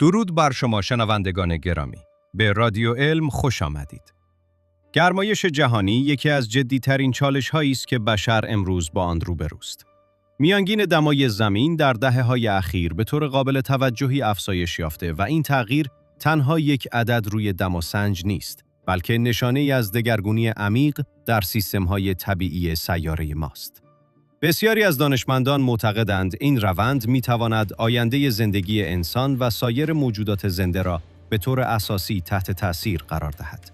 درود بر شما شنوندگان گرامی. به رادیو علم خوش آمدید. گرمایش جهانی یکی از جدی‌ترین چالش‌هایی است که بشر امروز با آن روبروست. میانگین دمای زمین در دهه‌های اخیر به طور قابل توجهی افزایش یافته و این تغییر تنها یک عدد روی دماسنج نیست، بلکه نشانه‌ای از دگرگونی عمیق در سیستم‌های طبیعی سیاره ماست. بسیاری از دانشمندان معتقدند این روند می‌تواند آینده زندگی انسان و سایر موجودات زنده را به طور اساسی تحت تأثیر قرار دهد.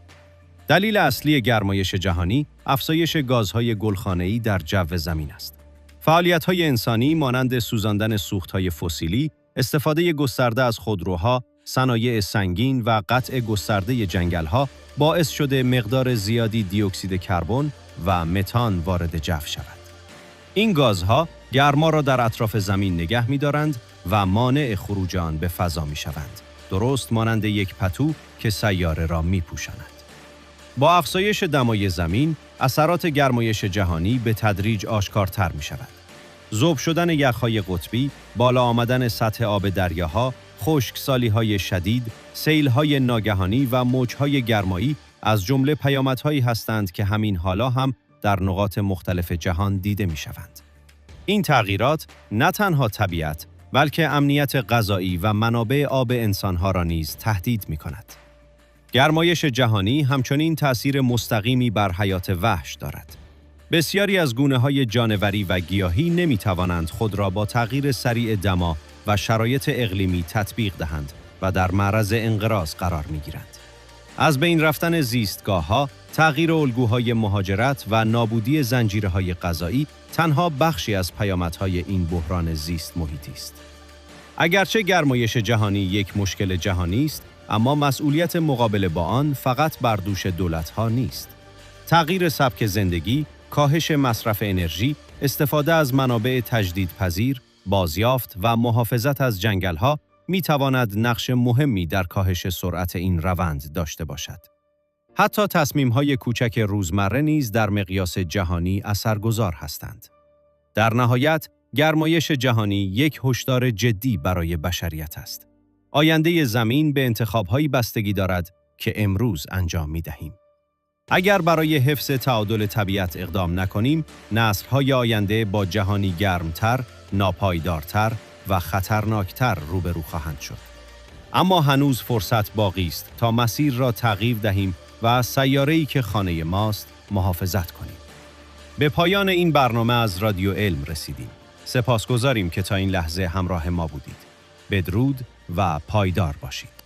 دلیل اصلی گرمایش جهانی افزایش گازهای گلخانه‌ای در جو زمین است. فعالیت‌های انسانی مانند سوزاندن سوخت‌های فسیلی، استفاده گسترده از خودروها، صنایع سنگین و قطع گسترده جنگل‌ها باعث شده مقدار زیادی دی اکسید کربن و متان وارد جو شود. این گازها گرما را در اطراف زمین نگه می‌دارند و مانع خروج آن به فضا می‌شوند. درست مانند یک پتو که سیاره را می‌پوشاند. با افزایش دمای زمین، اثرات گرمایش جهانی به تدریج آشکارتر می‌شود. ذوب شدن یخ‌های قطبی، بالا آمدن سطح آب دریاها، خشکسالی‌های شدید، سیل‌های ناگهانی و موج‌های گرمایی از جمله پیامدهایی هستند که همین حالا هم در نقاط مختلف جهان دیده می‌شوند. این تغییرات نه تنها طبیعت، بلکه امنیت غذایی و منابع آب انسان‌ها را نیز تهدید می‌کند. گرمایش جهانی همچنین تأثیر مستقیمی بر حیات وحش دارد. بسیاری از گونه‌های جانوری و گیاهی نمی‌توانند خود را با تغییر سریع دما و شرایط اقلیمی تطبیق دهند و در معرض انقراض قرار می‌گیرند. از بین رفتن زیستگاه‌ها، تغییر الگوهای مهاجرت و نابودی زنجیره‌های غذایی تنها بخشی از پیامدهای این بحران زیست محیطی است. اگرچه گرمایش جهانی یک مشکل جهانی است، اما مسئولیت مقابله با آن فقط بر دوش دولت‌ها نیست. تغییر سبک زندگی، کاهش مصرف انرژی، استفاده از منابع تجدیدپذیر، بازیافت و محافظت از جنگل‌ها می‌تواند نقش مهمی در کاهش سرعت این روند داشته باشد. حتی تصمیم‌های کوچک روزمره نیز در مقیاس جهانی اثرگذار هستند. در نهایت، گرمایش جهانی یک هشدار جدی برای بشریت است. آینده زمین به انتخاب‌هایی بستگی دارد که امروز انجام می‌دهیم. اگر برای حفظ تعادل طبیعت اقدام نکنیم، نسل‌های آینده با جهانی گرمتر، ناپایدارتر و خطرناکتر روبرو خواهند شد. اما هنوز فرصت باقی است تا مسیر را تغییر دهیم و از سیاره‌ای که خانه ماست محافظت کنیم. به پایان این برنامه از رادیو علم رسیدیم. سپاسگزاریم که تا این لحظه همراه ما بودید. بدرود و پایدار باشید.